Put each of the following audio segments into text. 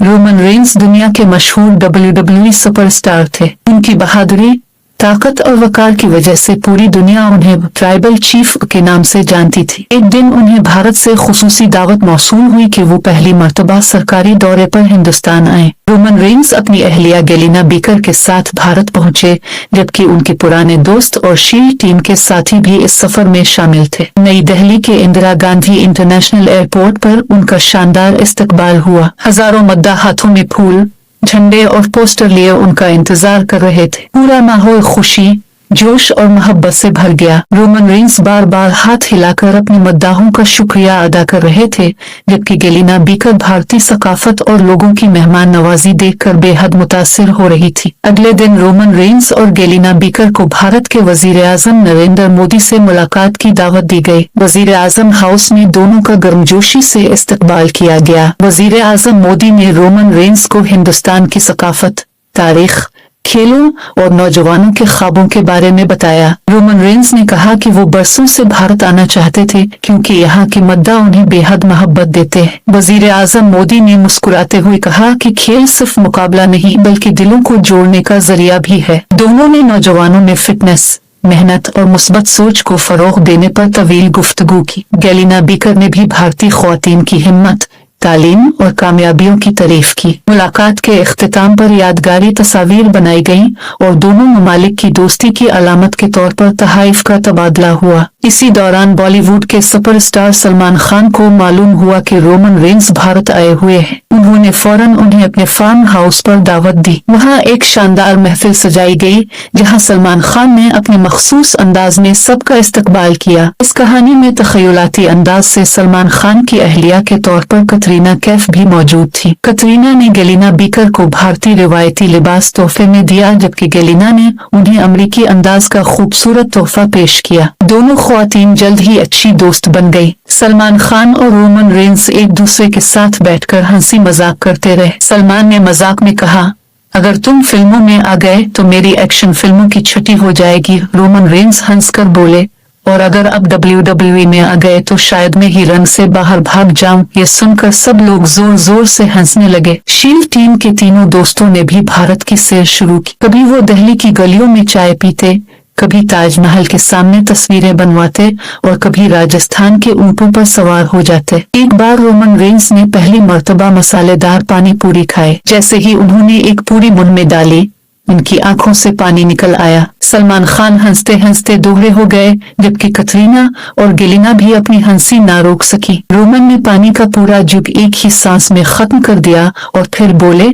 Roman Reigns दुनिया के मशहूर WWE सुपरस्टार थे। उनकी बहादुरी, ताकत और वकार की वजह से पूरी दुनिया उन्हें ट्राइबल चीफ के नाम से जानती थी। एक दिन उन्हें भारत से खुसूसी दावत मौसूल हुई कि वो पहली मर्तबा सरकारी दौरे पर हिंदुस्तान आए। रोमन रेंस अपनी अहलिया गेलिना बीकर के साथ भारत पहुंचे, जबकि उनके पुराने दोस्त और शील्ड टीम के साथी भी इस सफर में शामिल थे। नई दिल्ली के इंदिरा गांधी इंटरनेशनल एयरपोर्ट पर उनका शानदार इस्तकबाल हुआ। हजारों मद्दा हाथों में फूल, झंडे और पोस्टर लिए उनका इंतजार कर रहे थे। पूरा माहौल खुशी, जोश और मोहब्बत से भर गया। रोमन रेंस बार बार हाथ हिलाकर अपने मद्दाहों का शुक्रिया अदा कर रहे थे, जबकि गेलिना बीकर भारतीय सकाफत और लोगों की मेहमान नवाजी देखकर बेहद मुतासिर हो रही थी। अगले दिन रोमन रेंस और गेलिना बीकर को भारत के वजीर आजम नरेंद्र मोदी से मुलाकात की दावत दी गई। वजीर आजम हाउस में दोनों का गर्मजोशी से इस्तकबाल किया गया। वजीर आजम मोदी ने रोमन रेंस को हिंदुस्तान की सकाफत, तारीख, खेलों और नौजवानों के ख्वाबों के बारे में बताया। रोमन रेंस ने कहा कि वो बरसों से भारत आना चाहते थे, क्योंकि यहाँ के मद्दा उन्हें बेहद मोहब्बत देते हैं। वजीर आजम मोदी ने मुस्कुराते हुए कहा कि खेल सिर्फ मुकाबला नहीं, बल्कि दिलों को जोड़ने का जरिया भी है। दोनों ने नौजवानों में फिटनेस, मेहनत और मुस्बत सोच को फरोग देने पर तवील गुफ्तगू की। गेलिना बीकर ने भी भारतीय ख्वातीन की हिम्मत, तालीम और कामयाबियों की तारीफ की। मुलाकात के इख्तिताम पर यादगारी तस्वीर बनाई गईं और दोनों ममालिक की दोस्ती की अलामत के तौर पर तहाइफ का तबादला हुआ। इसी दौरान बॉलीवुड के सुपरस्टार सलमान खान को मालूम हुआ कि रोमन रेंस भारत आए हुए हैं। उन्होंने फौरन उन्हें अपने फार्म हाउस पर दावत दी। वहाँ एक शानदार महफिल सजाई गई, जहाँ सलमान खान ने अपने मखसूस अंदाज में सबका इस्तकबाल किया। इस कहानी में तखयलाती अंदाज से सलमान खान की अहलिया के तौर पर कतरीना कैफ भी मौजूद थी। कतरीना ने गेलिना बीकर को भारतीय रिवायती लिबास तोहफे में दिया, जबकि गेलिना ने उन्हें अमरीकी अंदाज का खूबसूरत तोहफा पेश किया। दोनों ख्वातीन जल्द ही अच्छी दोस्त बन गई। सलमान खान और रोमन रेंस एक दूसरे के साथ बैठकर हंसी मजाक करते रहे। सलमान ने मजाक में कहा, अगर तुम फिल्मों में आ गए तो मेरी एक्शन फिल्मों की छुट्टी हो जाएगी। रोमन रेंस हंसकर बोले, और अगर अब WWE में आ गए तो शायद मैं ही रंग से बाहर भाग जाऊं। ये सुनकर सब लोग जोर जोर से हंसने लगे। शील्ड टीम के तीनों दोस्तों ने भी भारत की सैर शुरू की। कभी वो दिल्ली की गलियों में चाय पीते, कभी ताजमहल के सामने तस्वीरें बनवाते और कभी राजस्थान के ऊंटों पर सवार हो जाते। एक बार रोमन रेंस ने पहली मर्तबा मसालेदार पानी पूरी खाए। जैसे ही उन्होंने एक पूरी मुंह में डाली, उनकी आंखों से पानी निकल आया। सलमान खान हंसते हंसते दोहरे हो गए, जबकि कतरीना और गेलिना भी अपनी हंसी ना रोक सकी। रोमन ने पानी का पूरा जुग एक ही सांस में खत्म कर दिया और फिर बोले,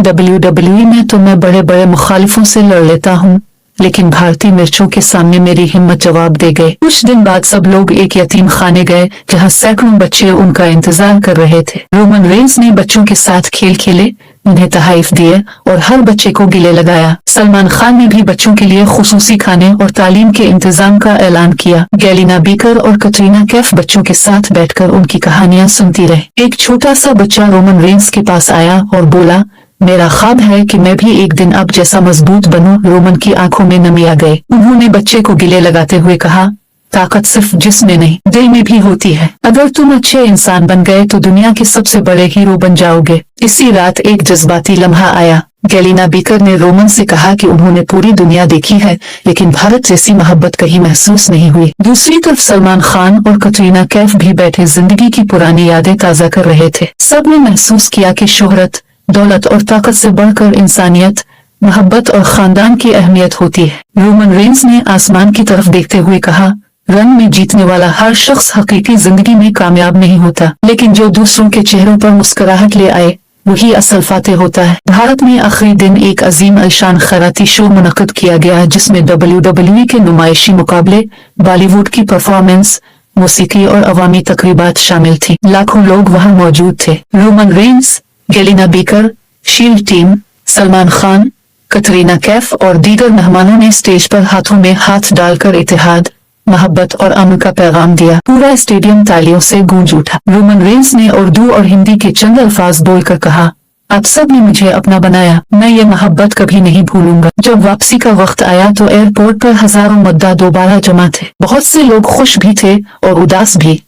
WWE में तो मैं बड़े बड़े मुखालिफों से लड़ लेता हूँ, लेकिन भारतीय मिर्चों के सामने मेरी हिम्मत जवाब दे गए। कुछ दिन बाद सब लोग एक यतीम खाने गए, जहाँ सैकड़ों बच्चे उनका इंतजार कर रहे थे। रोमन रेंस ने बच्चों के साथ खेल खेले, उन्हें तहाइफ दिए और हर बच्चे को गिले लगाया। सलमान खान ने भी बच्चों के लिए खुसूसी खाने और तालीम के इंतजाम का ऐलान किया। गेलिना बीकर और कतरीना कैफ बच्चों के साथ बैठकर उनकी कहानियां सुनती रहे। एक छोटा सा बच्चा रोमन रेंस के पास आया और बोला, मेरा ख्वाब है कि मैं भी एक दिन अब जैसा मजबूत बनूं। रोमन की आंखों में नमी आ गई। उन्होंने बच्चे को गिले लगाते हुए कहा, ताकत सिर्फ जिस्म में नहीं, दिल में भी होती है। अगर तुम अच्छे इंसान बन गए तो दुनिया के सबसे बड़े हीरो बन जाओगे। इसी रात एक जज्बाती लम्हा आया। गेलिना बीकर ने रोमन से कहा कि उन्होंने पूरी दुनिया देखी है, लेकिन भारत जैसी मोहब्बत कहीं महसूस नहीं हुई। दूसरी तरफ सलमान खान और कतरीना कैफ भी बैठे जिंदगी की पुरानी यादें ताजा कर रहे थे। सबने महसूस किया कि शोहरत, दौलत और ताकत से बढ़कर इंसानियत, मोहब्बत और खानदान की अहमियत होती है। रोमन रेंस ने आसमान की तरफ देखते हुए कहा, रंग में जीतने वाला हर शख्स हकीकी जिंदगी में कामयाब नहीं होता, लेकिन जो दूसरों के चेहरों पर मुस्कुराहट ले आए वही असल फातेह होता है। भारत में आखिरी दिन एक अजीम अलशान खैराती शो मुनक्किद किया गया, जिसमें WWE के नुमाइशी मुकाबले, बॉलीवुड की परफॉर्मेंस, मौसीकी और अवामी तकरीबात शामिल थी। लाखों लोग वहां मौजूद थे। Roman Reigns, Galina Becker, shield team, Salman Khan, Katrina Kaif और दीगर मेहमानों ने स्टेज पर हाथों में हाथ डालकर इत्तेहाद, मोहब्बत और अमन का पैगाम दिया। पूरा स्टेडियम तालियों से गूंज उठा। रोमन रेंस ने उर्दू और हिंदी के चंद अल्फाज बोलकर कहा, आप सब ने मुझे अपना बनाया, मैं ये मोहब्बत कभी नहीं भूलूंगा। जब वापसी का वक्त आया तो एयरपोर्ट पर हजारों मद्दा दोबारा जमा थे। बहुत से लोग खुश भी थे और उदास भी,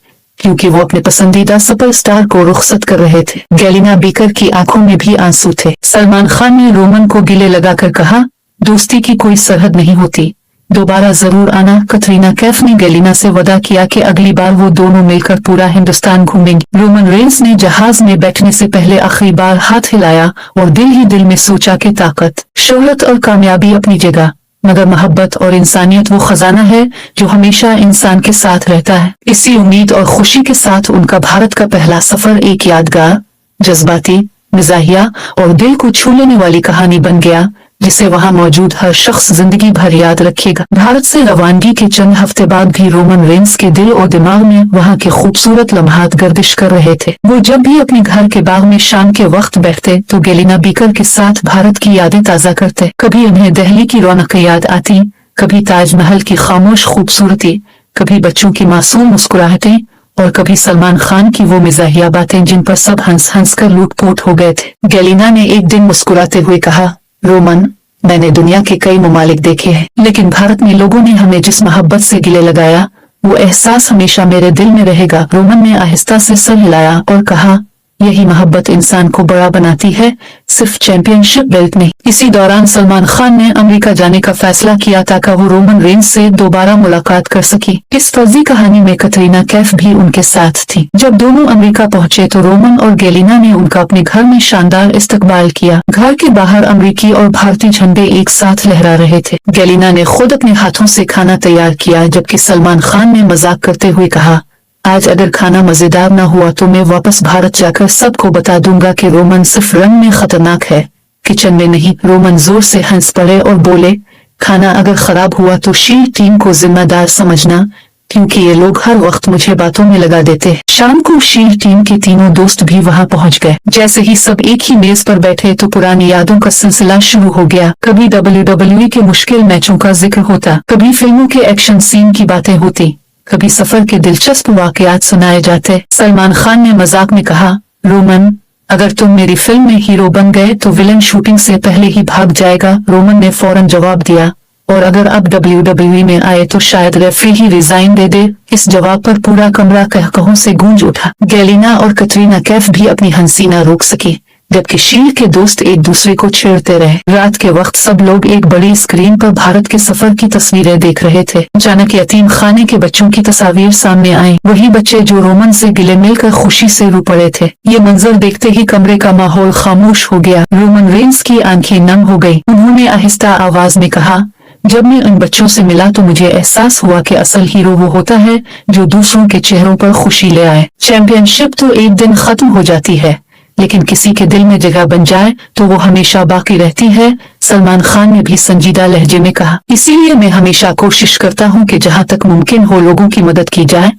क्योंकि वो अपने पसंदीदा सुपरस्टार को रुखसत कर रहे थे। गैलिना बीकर की आंखों में भी आंसू थे। सलमान खान ने रोमन को गिले लगाकर कहा, दोस्ती की कोई सरहद नहीं होती, दोबारा जरूर आना। कटरीना कैफ ने गैलिना से वादा किया कि अगली बार वो दोनों मिलकर पूरा हिंदुस्तान घूमेंगे। रोमन रेंस ने जहाज में बैठने से पहले आखिरी बार हाथ हिलाया और दिल ही दिल में सोचा कि ताकत, शोहरत और कामयाबी अपनी जगह, मगर मोहब्बत और इंसानियत वो खजाना है जो हमेशा इंसान के साथ रहता है। इसी उम्मीद और खुशी के साथ उनका भारत का पहला सफर एक यादगार, जज्बाती, मिजाहिया और दिल को छू लेने वाली कहानी बन गया, जिसे वहां मौजूद हर शख्स जिंदगी भर याद रखेगा। भारत से रवानगी के चंद हफ्ते बाद भी रोमन रेंस के दिल और दिमाग में वहां के खूबसूरत लम्हात गर्दिश कर रहे थे। वो जब भी अपने घर के बाग में शाम के वक्त बैठते तो गैलिना बीकर के साथ भारत की यादें ताजा करते। कभी उन्हें दिल्ली की रौनक याद आती, कभी ताजमहल की खामोश खूबसूरती, कभी बच्चों की मासूम मुस्कुराहटें और कभी सलमान खान की वो मिजाहिया बातें जिन पर सब हंस हंस कर लूटपोट हो गए थे। गैलिना ने एक दिन मुस्कुराते हुए कहा, रोमन, मैंने दुनिया के कई ममालिक देखे हैं, लेकिन भारत में लोगों ने हमें जिस मोहब्बत से गिले लगाया, वो एहसास हमेशा मेरे दिल में रहेगा। रोमन ने आहिस्ता से सर हिलाया और कहा, यही मोहब्बत इंसान को बड़ा बनाती है, सिर्फ चैंपियनशिप बेल्ट नहीं। इसी दौरान सलमान खान ने अमेरिका जाने का फैसला किया ताकि वो रोमन रेंस से दोबारा मुलाकात कर सके। इस फर्जी कहानी में कटरीना कैफ भी उनके साथ थी। जब दोनों अमेरिका पहुंचे तो रोमन और गैलिना ने उनका अपने घर में शानदार इस्तकबाल किया। घर के बाहर अमेरिकी और भारतीय झंडे एक साथ लहरा रहे थे। गैलिना ने खुद अपने हाथों से खाना तैयार किया, जबकि सलमान खान ने मजाक करते हुए कहा, आज अगर खाना मजेदार न हुआ तो मैं वापस भारत जाकर सबको बता दूंगा कि रोमन सिर्फ रंग में खतरनाक है, किचन में नहीं। रोमन जोर से हंस पड़े और बोले, खाना अगर खराब हुआ तो शील टीम को जिम्मेदार समझना, क्योंकि ये लोग हर वक्त मुझे बातों में लगा देते हैं। शाम को शील टीम के तीनों दोस्त भी वहां पहुंच गए। जैसे ही सब एक ही मेज पर बैठे तो पुरानी यादों का सिलसिला शुरू हो गया। कभी WWE के मुश्किल मैचों का जिक्र होता, कभी फिल्मों के एक्शन सीन की बातें होती, कभी सफर के दिलचस्प वाकयात सुनाए जाते। सलमान खान ने मजाक में कहा, रोमन, अगर तुम मेरी फिल्म में हीरो बन गए तो विलन शूटिंग से पहले ही भाग जाएगा। रोमन ने फौरन जवाब दिया, और अगर अब WWE में आए तो शायद रेफरी ही रिजाइन दे दे। इस जवाब पर पूरा कमरा कहकहों से गूंज उठा। गैलिना और कटरीना कैफ भी अपनी हंसी न रोक सकी, जबकि शील के दोस्त एक दूसरे को छेड़ते रहे। रात के वक्त सब लोग एक बड़ी स्क्रीन पर भारत के सफर की तस्वीरें देख रहे थे। अचानक यतीम खाने के बच्चों की तस्वीर सामने आई, वही बच्चे जो रोमन से गिले मिलकर खुशी से रो पड़े थे। ये मंजर देखते ही कमरे का माहौल खामोश हो गया। रोमन रेंस की आंखें नम हो गई। उन्होंने आहिस्ता आवाज में कहा, जब मैं उन बच्चों से मिला तो मुझे एहसास हुआ कि असल हीरो वो होता है जो दूसरों के चेहरों पर खुशी ले आए। चैंपियनशिप तो एक दिन खत्म हो जाती है, लेकिन किसी के दिल में जगह बन जाए तो वो हमेशा बाकी रहती है। सलमान खान ने भी संजीदा लहजे में कहा, इसीलिए मैं हमेशा कोशिश करता हूँ कि जहाँ तक मुमकिन हो लोगों की मदद की जाए,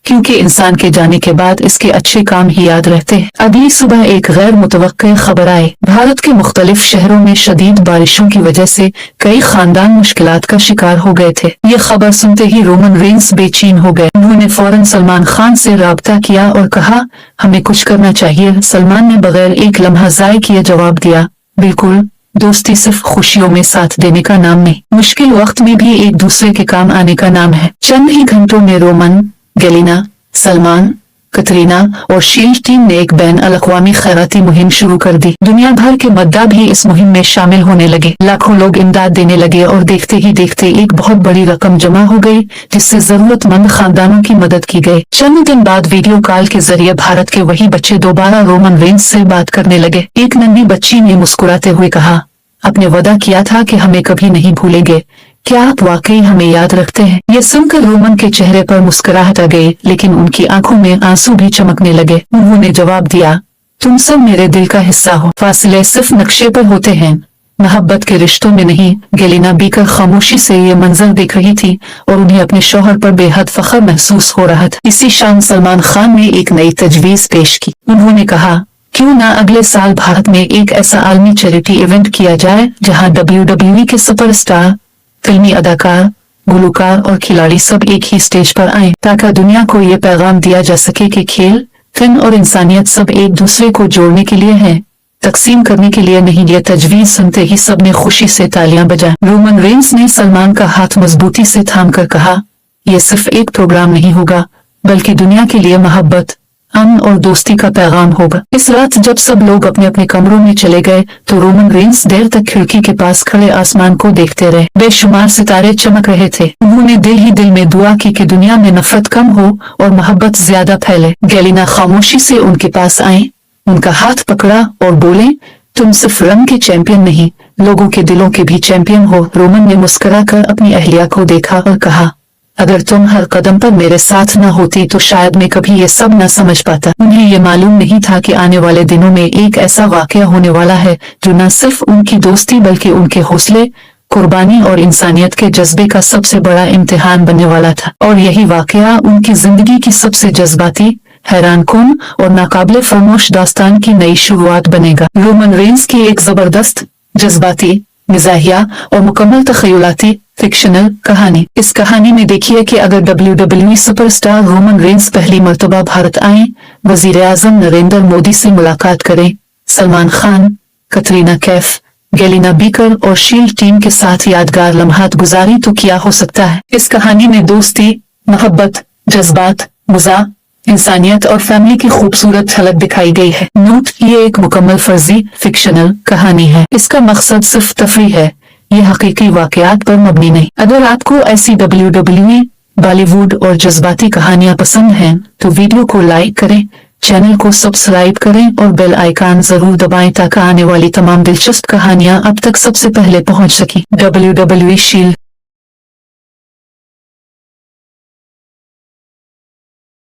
क्योंकि इंसान के जाने के बाद इसके अच्छे काम ही याद रहते हैं। अगली सुबह एक गैर मुतवक्किल खबर आई। भारत के मुख्तलिफ शहरों में शदीद बारिशों की वजह से कई खानदान मुश्किलात का शिकार हो गए थे। ये खबर सुनते ही रोमन रेंस बेचैन हो गए। उन्होंने फौरन सलमान खान से राब्ता किया और कहा, हमें कुछ करना चाहिए। सलमान ने बगैर एक लम्हा ज़ाय किए जवाब दिया, बिल्कुल, दोस्ती सिर्फ खुशियों में साथ देने का नाम नहीं, मुश्किल वक्त में भी एक दूसरे के काम आने का नाम है। चंद ही घंटों में रोमन, गैलिना, सलमान, कटरीना और शील टीम ने एक बैन अल-अक़वामी खैराती मुहिम शुरू कर दी। दुनिया भर के मद्दा भी इस मुहिम में शामिल होने लगे। लाखों लोग इमदाद देने लगे और देखते ही देखते एक बहुत बड़ी रकम जमा हो गई, जिससे जरूरतमंद खानदानों की मदद की गई। चंद दिन बाद वीडियो कॉल के जरिए भारत के वही बच्चे दोबारा रोमन रेंस से बात करने लगे। एक नन्ही बच्ची ने मुस्कुराते हुए कहा, आपने वादा किया था कि हमें कभी नहीं भूलेंगे, क्या आप वाकई हमें याद रखते हैं? ये सुनकर रोमन के चेहरे पर मुस्कुराहट आ गई, लेकिन उनकी आंखों में आंसू भी चमकने लगे। उन्होंने जवाब दिया, तुम सब मेरे दिल का हिस्सा हो। फासले सिर्फ नक्शे पर होते हैं, मोहब्बत के रिश्तों में नहीं। गैलिना बीकर खामोशी से ये मंजर देख रही थी और उन्हें अपने शौहर पर बेहद फख्र महसूस हो रहा था। इसी शाम सलमान खान ने एक नई तजवीज पेश की। उन्होंने कहा, क्यों ना अगले साल भारत में एक ऐसा आलमी चैरिटी इवेंट किया जाए जहां WWE के सुपरस्टार, फिल्मी अदाकार, गुलकार और खिलाड़ी सब एक ही स्टेज पर आए, ताकि दुनिया को ये पैगाम दिया जा सके कि खेल, फिल्म और इंसानियत सब एक दूसरे को जोड़ने के लिए हैं, तकसीम करने के लिए नहीं। ये तजवीज सुनते ही सबने खुशी से तालियां बजाई। रोमन रेंस ने सलमान का हाथ मजबूती से थाम कर कहा, यह सिर्फ एक प्रोग्राम नहीं होगा, बल्कि दुनिया के लिए मोहब्बत, अमन और दोस्ती का पैगाम होगा। इस रात जब सब लोग अपने अपने कमरों में चले गए तो रोमन रेंस देर तक खिड़की के पास खड़े आसमान को देखते रहे। बेशुमार सितारे चमक रहे थे। उन्होंने दिल ही दिल में दुआ की कि दुनिया में नफरत कम हो और मोहब्बत ज्यादा फैले। गेलिना खामोशी से उनके पास आए, उनका हाथ पकड़ा और बोले, तुम सिर्फ रंग के चैंपियन नहीं, लोगों के दिलों के भी चैंपियन हो। रोमन ने मुस्कुराकर अपनी अहलिया को देखा और कहा, अगर तुम हर कदम पर मेरे साथ न होती तो शायद मैं कभी ये सब न समझ पाता। उन्हें ये मालूम नहीं था कि आने वाले दिनों में एक ऐसा वाकया होने वाला है जो न सिर्फ उनकी दोस्ती बल्कि उनके हौसले, कुर्बानी और इंसानियत के जज्बे का सबसे बड़ा इम्तिहान बनने वाला था। और यही वाकया उनकी जिंदगी की सबसे जज्बाती, हैरानकुन और नाकाबिले फरामोश दास्तान की नई शुरुआत बनेगा। रोमन रेंस की एक जबरदस्त, जज्बाती, मिजाहिया और मुकम्मल तखयलाती फिक्शनल कहानी। इस कहानी में देखिए कि अगर WWE सुपरस्टार रोमन रेंस पहली मर्तबा भारत आए, वजीर आजम नरेंद्र मोदी से मुलाकात करें, सलमान खान, कटरीना कैफ, गेलिना बीकर और शील्ड टीम के साथ यादगार लम्हात गुजारी तो क्या हो सकता है। इस कहानी में दोस्ती, मोहब्बत, जज्बात, मज़ाक, इंसानियत और फैमिली की खूबसूरत झलक दिखाई गई है। नोट, ये एक मुकम्मल फर्जी फिक्शनल कहानी है। इसका मकसद सिर्फ तफरीह है, ये हकीकी वाकयात पर मबनी नहीं। अगर आपको ऐसी WWE, बॉलीवुड और जज्बाती कहानियां पसंद हैं तो वीडियो को लाइक करें, चैनल को सब्सक्राइब करें और बेल आइकन जरूर दबाएं ताकि आने वाली तमाम दिलचस्प कहानियां अब तक सबसे पहले पहुंच सकें। WWE shield.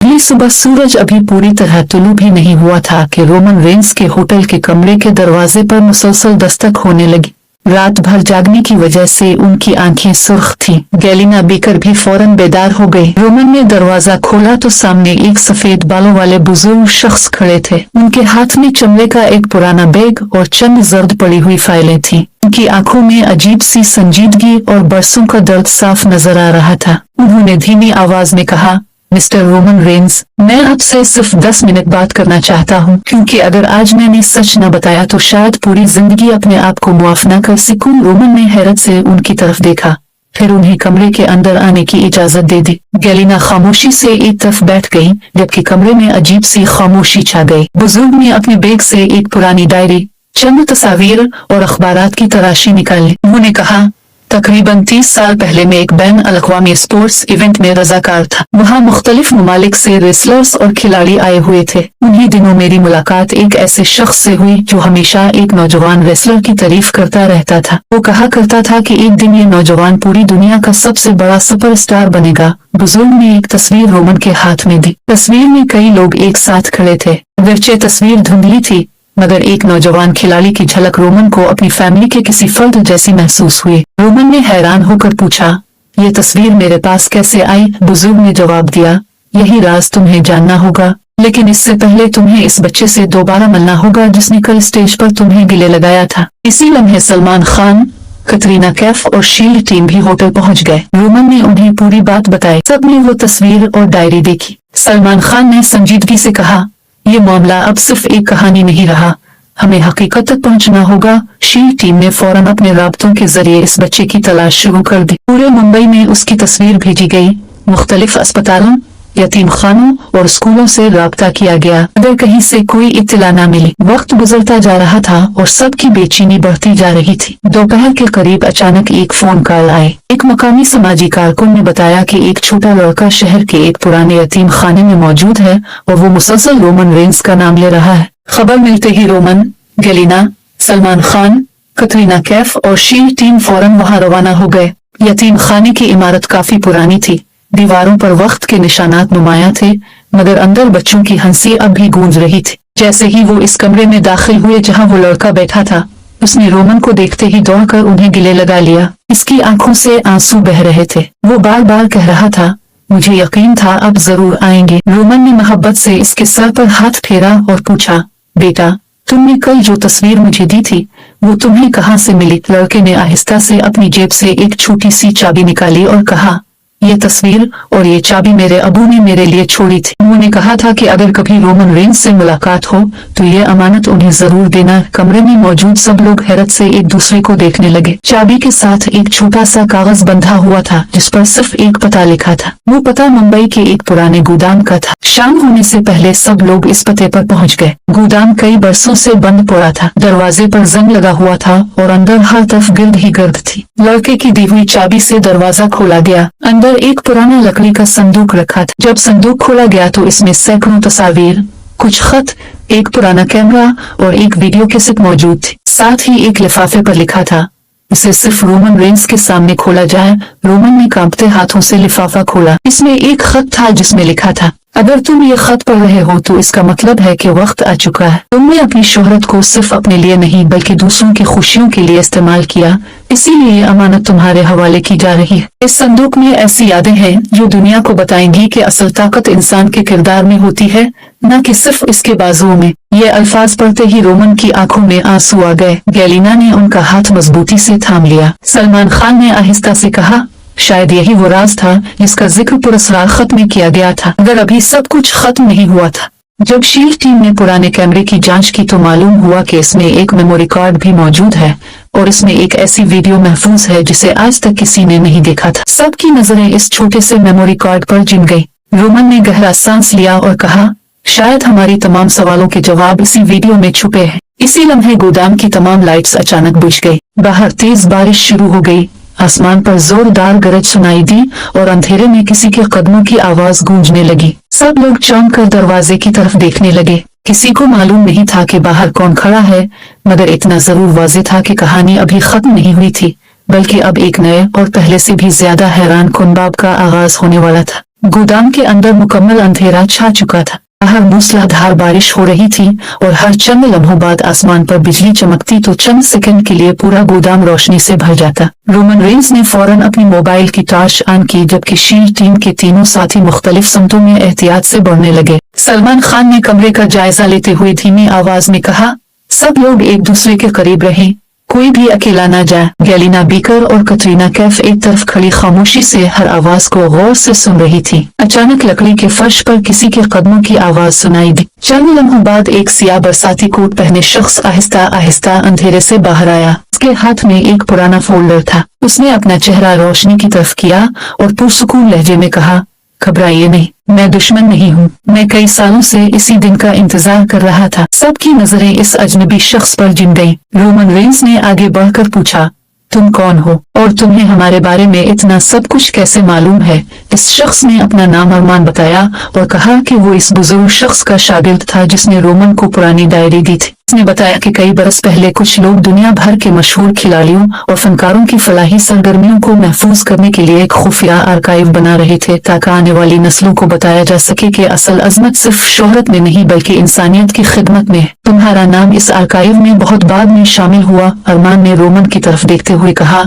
अगली सुबह सूरज अभी पूरी तरह तुलू भी नहीं हुआ था कि रोमन रेंस के होटल के कमरे के दरवाजे पर मुसलसल दस्तक होने लगी। रात भर जागने की वजह से उनकी आंखें सुर्ख थीं। गेलिना बीकर भी फौरन बेदार हो गई। रोमन ने दरवाजा खोला तो सामने एक सफेद बालों वाले बुजुर्ग शख्स खड़े थे। उनके हाथ में चमड़े का एक पुराना बैग और चंद जर्द पड़ी हुई फाइलें थीं। उनकी आंखों में अजीब सी संजीदगी और बरसों का दर्द साफ नजर आ रहा था। उन्होंने धीमी आवाज में कहा, मिस्टर रोमन रेंस, मैं आपसे सिर्फ 10 मिनट बात करना चाहता हूँ, क्योंकि अगर आज मैंने सच न बताया तो शायद पूरी जिंदगी अपने आप को मुआफ न कर सकूं। रोमन ने हैरत से उनकी तरफ देखा, फिर उन्हें कमरे के अंदर आने की इजाजत दे दी। गेलिना खामोशी से एक तरफ बैठ गई, जबकि कमरे में अजीब सी खामोशी छा गई। बुजुर्ग ने अपने बैग से एक पुरानी डायरी, चंद तस्वीर और अखबारात की तराशी निकाली। उन्होंने कहा, तकरीबन 30 साल पहले मैं एक बैन अल-अक़वामी स्पोर्ट्स इवेंट में रज़ाकार था। वहाँ मुख्तलिफ ममालिक से रेसलर्स और खिलाड़ी आए हुए थे। उन्हीं दिनों मेरी मुलाकात एक ऐसे शख्स से हुई जो हमेशा एक नौजवान रेसलर की तारीफ करता रहता था। वो कहा करता था कि एक दिन ये नौजवान पूरी दुनिया का सबसे बड़ा सुपरस्टार बनेगा। बुजुर्ग ने एक तस्वीर रोमन के हाथ में दी। तस्वीर में कई लोग एक साथ खड़े थे। अगरचे तस्वीर धुंधली थी, मगर एक नौजवान खिलाड़ी की झलक रोमन को अपनी फैमिली के किसी फर्द जैसी महसूस हुई। रोमन ने हैरान होकर पूछा, ये तस्वीर मेरे पास कैसे आई? बुजुर्ग ने जवाब दिया, यही राज तुम्हें जानना होगा, लेकिन इससे पहले तुम्हें इस बच्चे से दोबारा मिलना होगा जिसने कल स्टेज पर तुम्हें गिले लगाया था। इसी लम्हे सलमान खान, कटरीना कैफ और शील्ड टीम भी होटल पहुंच गए। रोमन ने उन्हें पूरी बात बताई। सबने वो तस्वीर और डायरी देखी। सलमान खान ने संजीदगी से कहा, ये मामला अब सिर्फ एक कहानी नहीं रहा, हमें हकीकत तक पहुंचना होगा। शील्ड टीम ने फौरन अपने राब्तों के जरिए इस बच्चे की तलाश शुरू कर दी। पूरे मुंबई में उसकी तस्वीर भेजी गई। मुख्तलिफ अस्पतालों, यतीम खानों और स्कूलों से राब्ता किया गया, मगर कहीं से कोई इत्तला न मिली। वक्त गुजरता जा रहा था और सबकी बेचैनी बढ़ती जा रही थी। दोपहर के करीब अचानक एक फोन कॉल आई। एक मकामी समाजी कारकुन ने बताया कि एक छोटा लड़का शहर के एक पुराने यतीम खाने में मौजूद है और वो मुसलसल रोमन रेंस का नाम ले रहा है। खबर मिलते ही रोमन, गेलिना, सलमान खान, कटरीना कैफ और शील्ड टीम फौरन वहां रवाना हो गए। यतीम खाने की इमारत काफी पुरानी थी। दीवारों पर वक्त के निशानात नुमाया थे, मगर अंदर बच्चों की हंसी अब भी गूंज रही थी। जैसे ही वो इस कमरे में दाखिल हुए जहां वो लड़का बैठा था, उसने रोमन को देखते ही दौड़कर उन्हें गले लगा लिया। इसकी आंखों से आंसू बह रहे थे। वो बार बार कह रहा था, मुझे यकीन था अब जरूर आएंगे। रोमन ने मोहब्बत से इसके सर पर हाथ फेरा और पूछा, बेटा, तुमने कल जो तस्वीर मुझे दी थी वो तुम्हें कहाँ से मिली? लड़के ने आहिस्ता से अपनी जेब से एक छोटी सी चाबी निकाली और कहा, ये तस्वीर और ये चाबी मेरे अबू ने मेरे लिए छोड़ी थी। उन्होंने कहा था कि अगर कभी रोमन रेंस से मुलाकात हो तो ये अमानत उन्हें जरूर देना। कमरे में मौजूद सब लोग हैरत से एक दूसरे को देखने लगे। चाबी के साथ एक छोटा सा कागज बंधा हुआ था जिस पर सिर्फ एक पता लिखा था। वो पता मुंबई के एक पुराने गोदाम का था। शाम होने से पहले सब लोग इस पते पर पहुंच गए। गोदाम कई बरसों से बंद पड़ा था। दरवाजे पर जंग लगा हुआ था और अंदर हर तरफ गिर्द ही गिर्द थी। लड़के की दी हुई चाबी से दरवाजा खोला गया। अंदर एक पुराना लकड़ी का संदूक रखा था। जब संदूक खोला गया तो इसमें सैकड़ों तस्वीर, कुछ खत, एक पुराना कैमरा और एक वीडियो कैसेट मौजूद थी। साथ ही एक लिफाफे पर लिखा था, इसे सिर्फ रोमन रेंस के सामने खोला जाए। रोमन ने कांपते हाथों से लिफाफा खोला। इसमें एक खत था जिसमें लिखा था, अगर तुम ये खत पढ़ रहे हो तो इसका मतलब है कि वक्त आ चुका है। तुमने अपनी शोहरत को सिर्फ अपने लिए नहीं बल्कि दूसरों की खुशियों के लिए इस्तेमाल किया, इसीलिए ये अमानत तुम्हारे हवाले की जा रही है। इस संदूक में ऐसी यादें हैं जो दुनिया को बताएंगी कि असल ताकत इंसान के किरदार में होती है, न कि सिर्फ इसके बाजुओं में। ये अल्फाज पढ़ते ही रोमन की आंखों में आंसू आ गए। गैलिना ने उनका हाथ मजबूती से थाम लिया। सलमान खान ने आहिस्ता से कहा, शायद यही वो राज था जिसका जिक्र पुरस्कार खत में किया गया था, अगर अभी सब कुछ खत्म नहीं हुआ था। जब शील्ड टीम ने पुराने कैमरे की जांच की तो मालूम हुआ कि इसमें एक मेमोरी कार्ड भी मौजूद है और इसमें एक ऐसी वीडियो महफूज है जिसे आज तक किसी ने नहीं देखा था। सबकी नजरें इस छोटे से मेमोरी कार्ड पर जिम गई। रोमन ने गहरा सांस लिया और कहा, शायद हमारी तमाम सवालों के जवाब इसी वीडियो में छुपे हैं। इसी लम्हे गोदाम की तमाम लाइट्स अचानक बुझ गई। बाहर तेज बारिश शुरू हो गई। आसमान पर जोरदार गरज सुनाई दी और अंधेरे में किसी के कदमों की आवाज गूंजने लगी। सब लोग चौंक कर दरवाजे की तरफ देखने लगे। किसी को मालूम नहीं था कि बाहर कौन खड़ा है, मगर इतना जरूर वाज़ेह था कि कहानी अभी खत्म नहीं हुई थी, बल्कि अब एक नए और पहले से भी ज्यादा हैरान कुन बाब का आगाज होने वाला था। गोदाम के अंदर मुकम्मल अंधेरा छा चुका था। बाहर मूसलाधार बारिश हो रही थी और हर चंद लम्हों बाद आसमान पर बिजली चमकती तो चंद सेकंड के लिए पूरा गोदाम रोशनी से भर जाता। रोमन रेंस ने फौरन अपनी मोबाइल की टॉर्च ऑन की, जबकि शील्ड टीम के तीनों साथी मुख्तलिफ समतों में एहतियात से बढ़ने लगे। सलमान खान ने कमरे का जायजा लेते हुए धीमी आवाज में कहा, सब लोग एक दूसरे के करीब रहें, कोई भी अकेला न जाए। गैलिना बीकर और कटरीना कैफ एक तरफ खड़ी खामोशी से हर आवाज को गौर से सुन रही थी। अचानक लकड़ी के फर्श पर किसी के कदमों की आवाज सुनाई दी। चंद लम्हों बाद एक सियाह बरसाती कोट पहने शख्स आहिस्ता आहिस्ता अंधेरे से बाहर आया। उसके हाथ में एक पुराना फोल्डर था। उसने अपना चेहरा रोशनी की तरफ किया और पुरसुकून लहजे में कहा, घबराइए नहीं, मैं दुश्मन नहीं हूँ। मैं कई सालों से इसी दिन का इंतजार कर रहा था। सबकी नजरें इस अजनबी शख्स पर जिम गईं। रोमन रेंस ने आगे बढ़कर पूछा, तुम कौन हो और तुम्हें हमारे बारे में इतना सब कुछ कैसे मालूम है? इस शख्स ने अपना नाम अरमान बताया और कहा कि वो इस बुजुर्ग शख्स का शागिर्द था जिसने रोमन को पुरानी डायरी दी थी। उसने बताया कि कई बरस पहले कुछ लोग दुनिया भर के मशहूर खिलाड़ियों और फनकारों की फलाही सरगर्मियों को महफूज करने के लिए एक खुफिया आर्काइव बना रहे थे, ताकि आने वाली नस्लों को बताया जा सके कि असल अजमत सिर्फ शोहरत में नहीं बल्कि इंसानियत की खिदमत में है। तुम्हारा नाम इस आर्काइव में बहुत बाद में शामिल हुआ, अरमान ने रोमन की तरफ देखते हुए कहा,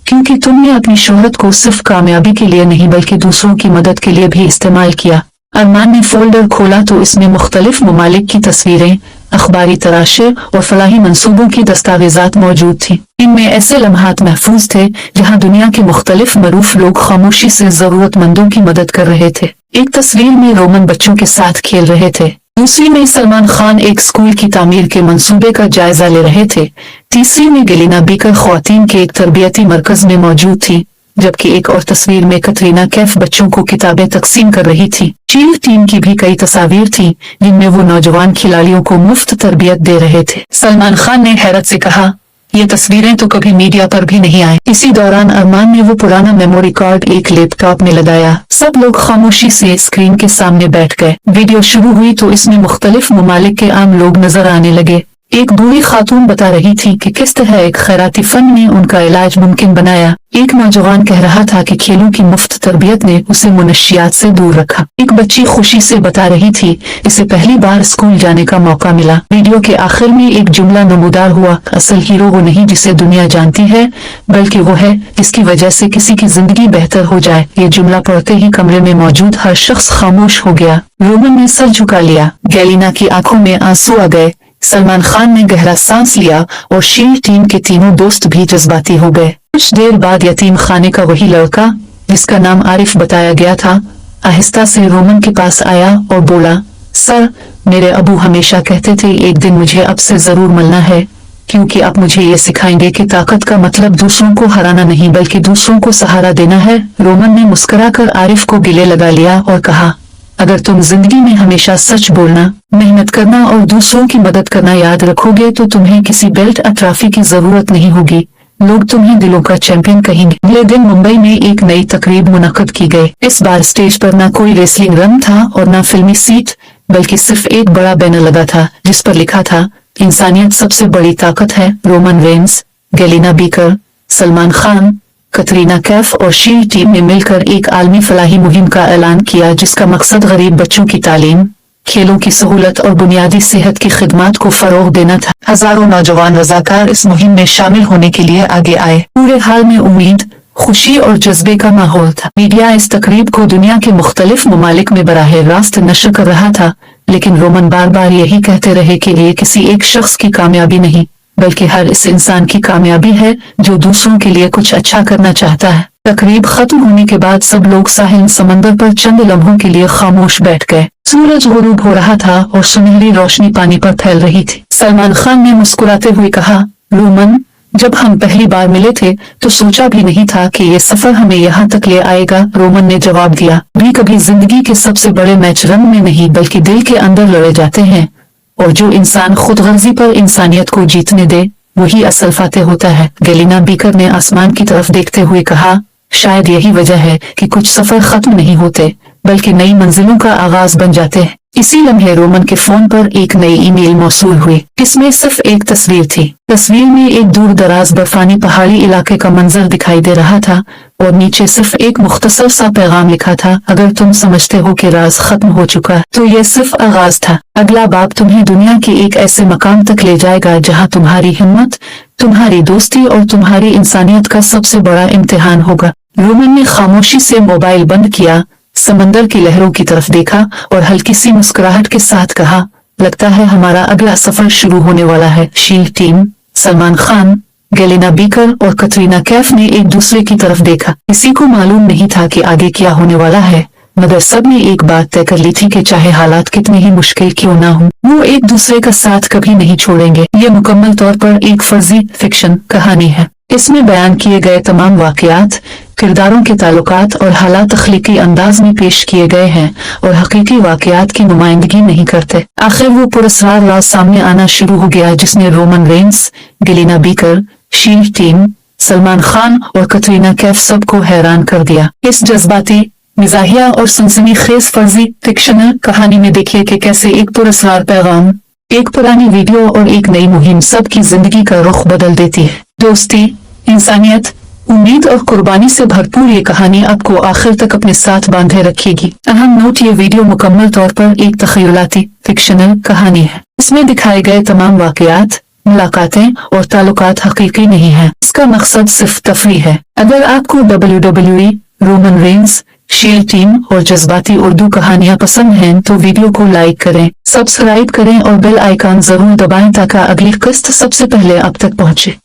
क्योंकि तुमने अपनी शोहरत को सिर्फ कामयाबी के लिए नहीं बल्कि दूसरों की मदद के लिए भी इस्तेमाल किया। अरमान ने फोल्डर खोला तो इसमें मुख्तलिफ ममालिक की तस्वीरें, अखबारी तराशे और फलाही मंसूबों की दस्तावेजात मौजूद थी। इनमें ऐसे लम्हात महफूज थे जहां दुनिया के मुख्तलिफ मरूफ लोग खामोशी से जरूरतमंदों की मदद कर रहे थे। एक तस्वीर में रोमन बच्चों के साथ खेल रहे थे, दूसरी में सलमान खान एक स्कूल की तामीर के मंसूबे का जायजा ले रहे थे, तीसरी में गैलिना बीकर ख्वातीन के एक तरबियती मरकज में मौजूद थी, जबकि एक और तस्वीर में कटरीना कैफ बच्चों को किताबें तकसीम कर रही थी। शील्ड टीम की भी कई तस्वीर थी जिनमें वो नौजवान खिलाड़ियों को मुफ्त तरबियत दे रहे थे। सलमान खान ने हैरत से कहा, ये तस्वीरें तो कभी मीडिया पर भी नहीं आई। इसी दौरान अरमान ने वो पुराना मेमोरी कार्ड एक लैपटॉप में लगाया। सब लोग खामोशी से स्क्रीन के सामने बैठ गए। वीडियो शुरू हुई तो इसमें मुख्तलिफ ममालिक के आम लोग नजर आने लगे। एक बूढ़ी खातून बता रही थी कि किस तरह एक खैराती फंड ने उनका इलाज मुमकिन बनाया। एक नौजवान कह रहा था कि खेलों की मुफ्त तरबियत ने उसे मुनशियात से दूर रखा। एक बच्ची खुशी से बता रही थी, इसे पहली बार स्कूल जाने का मौका मिला। वीडियो के आखिर में एक जुमला नमूदार हुआ, असल हीरो वो नहीं जिसे दुनिया जानती है, बल्कि वो है जिसकी वजह से किसी की जिंदगी बेहतर हो जाए। ये जुमला पढ़ते ही कमरे में मौजूद हर शख्स खामोश हो गया। रोमन ने सर झुका लिया। गैलिना की आंखों में आंसू आ गए। सलमान खान ने गहरा सांस लिया और शील्ड टीम के तीनों दोस्त भी जज्बाती हो गए। कुछ देर बाद यतीम खाने का वही लड़का जिसका नाम आरिफ बताया गया था, आहिस्ता से रोमन के पास आया और बोला, सर, मेरे अबू हमेशा कहते थे एक दिन मुझे आपसे जरूर मिलना है, क्योंकि आप मुझे ये सिखाएंगे कि ताकत का मतलब दूसरों को हराना नहीं बल्कि दूसरों को सहारा देना है। रोमन ने मुस्कुराकर आरिफ को गले लगा लिया और कहा, अगर तुम जिंदगी में हमेशा सच बोलना, मेहनत करना और दूसरों की मदद करना याद रखोगे तो तुम्हें किसी बेल्ट या ट्रॉफी की जरूरत नहीं होगी। लोग तुम्हें दिलों का चैंपियन कहेंगे। अगले दिन मुंबई में एक नई तकरीब मुनक्कद की गई। इस बार स्टेज पर न कोई रेसलिंग रंग था और न फिल्मी सीट, बल्कि सिर्फ एक बड़ा बैनर लगा था जिस पर लिखा था, इंसानियत सबसे बड़ी ताकत है। Roman Reigns, Galina beaker, Salman Khan, Katrina Kaif और शील्ड टीम ने मिलकर एक आलमी फलाही मुहिम का ऐलान किया जिसका मकसद गरीब बच्चों की तालीम, खेलों की सहूलत और बुनियादी सेहत की खिदमत को फरोग देना था। हजारों नौजवान रजाकार इस मुहिम में शामिल होने के लिए आगे आए। पूरे हाल में उम्मीद, खुशी और जज्बे का माहौल था। मीडिया इस तकरीब को दुनिया के मुख्तलिफ ममालिक में बराह रास्त नशर कर रहा था, लेकिन रोमन बार बार यही कहते रहे कि ये किसी एक शख्स की कामयाबी नहीं, बल्कि हर इस इंसान की कामयाबी है जो दूसरों के लिए कुछ अच्छा करना चाहता है। तकरीब खत्म होने के बाद सब लोग साहिल समंदर पर चंद लम्हों के लिए खामोश बैठ गए। सूरज गुरूब हो रहा था और सुनहरी रोशनी पानी पर फैल रही थी। सलमान खान ने मुस्कुराते हुए कहा, रोमन, जब हम पहली बार मिले थे तो सोचा भी नहीं था कि ये सफर हमें यहाँ तक ले आएगा। रोमन ने जवाब दिया, भी कभी जिंदगी के सबसे बड़े मैच रंग में नहीं बल्कि दिल के अंदर लड़े जाते हैं, और जो इंसान खुद गर्जी पर इंसानियत को जीतने दे वही असल फातेह होता है। गैलिना बीकर ने आसमान की तरफ देखते हुए कहा, शायद यही वजह है कि कुछ सफर खत्म नहीं होते बल्कि नई मंजिलों का आगाज बन जाते हैं। इसी लम्हे रोमन के फोन पर एक नई ईमेल मौसूल हुई। इसमें सिर्फ एक तस्वीर थी। तस्वीर में एक दूर दराज बर्फानी पहाड़ी इलाके का मंजर दिखाई दे रहा था और नीचे सिर्फ एक मुख्तसर सा पैगाम लिखा था, अगर तुम समझते हो कि राज खत्म हो चुका है तो यह सिर्फ आगाज था। अगला बाब तुम्हें दुनिया के एक ऐसे मकाम तक ले जाएगा जहाँ तुम्हारी हिम्मत, तुम्हारी दोस्ती और तुम्हारी इंसानियत का सबसे बड़ा इम्तिहान होगा। रोमन ने खामोशी से मोबाइल बंद किया, समंदर की लहरों की तरफ देखा और हल्की सी मुस्कुराहट के साथ कहा, लगता है हमारा अगला सफर शुरू होने वाला है। Shield team, Salman Khan, Galina beaker और कटरीना कैफ ने एक दूसरे की तरफ देखा। किसी को मालूम नहीं था कि आगे क्या होने वाला है, मगर सब ने एक बात तय कर ली थी कि चाहे हालात कितने ही मुश्किल क्यों ना हो, वो एक दूसरे का साथ कभी नहीं छोड़ेंगे। ये मुकम्मल तौर पर एक फर्जी फिक्शन कहानी है। इसमें बयान किए गए तमाम वाकयात, किरदारों के ताल्लुकात और हालात तख्लीकी अंदाज में पेश किए गए हैं और हकीकी वाकयात की नुमाइंदगी नहीं करते। आखिर वो पुरस्कार राज सामने आना शुरू हो गया जिसने Roman Reigns, Galina beaker, shield team, Salman Khan और कटरीना कैफ सबको हैरान कर दिया। इस जज्बाती, मिजाहिया और सनसनीखेज फर्जी फिक्शनल कहानी में देखिए कि कैसे एक पुरस्कार पैगाम, एक पुरानी वीडियो और एक नई मुहिम सबकी जिंदगी का रुख बदल देती है। दोस्ती, इंसानियत, उम्मीद और कुर्बानी से भरपूर ये कहानी आपको आखिर तक अपने साथ बांधे रखेगी। अहम नोट, ये वीडियो मुकम्मल तौर पर एक तखयलाती फिक्शनल कहानी है। इसमें दिखाए गए तमाम वाकयात, मुलाकातें और ताल्लुकात हकीकी नहीं है। इसका मकसद सिर्फ तफरीह है। अगर आपको WWE, Roman Reigns, shield team और जज्बाती उर्दू कहानियाँ पसंद हैं तो वीडियो को लाइक करें, सब्सक्राइब करें और बेल आइकन जरूर दबाएं ताकि अगली किस्त सबसे पहले आप तक पहुँचे।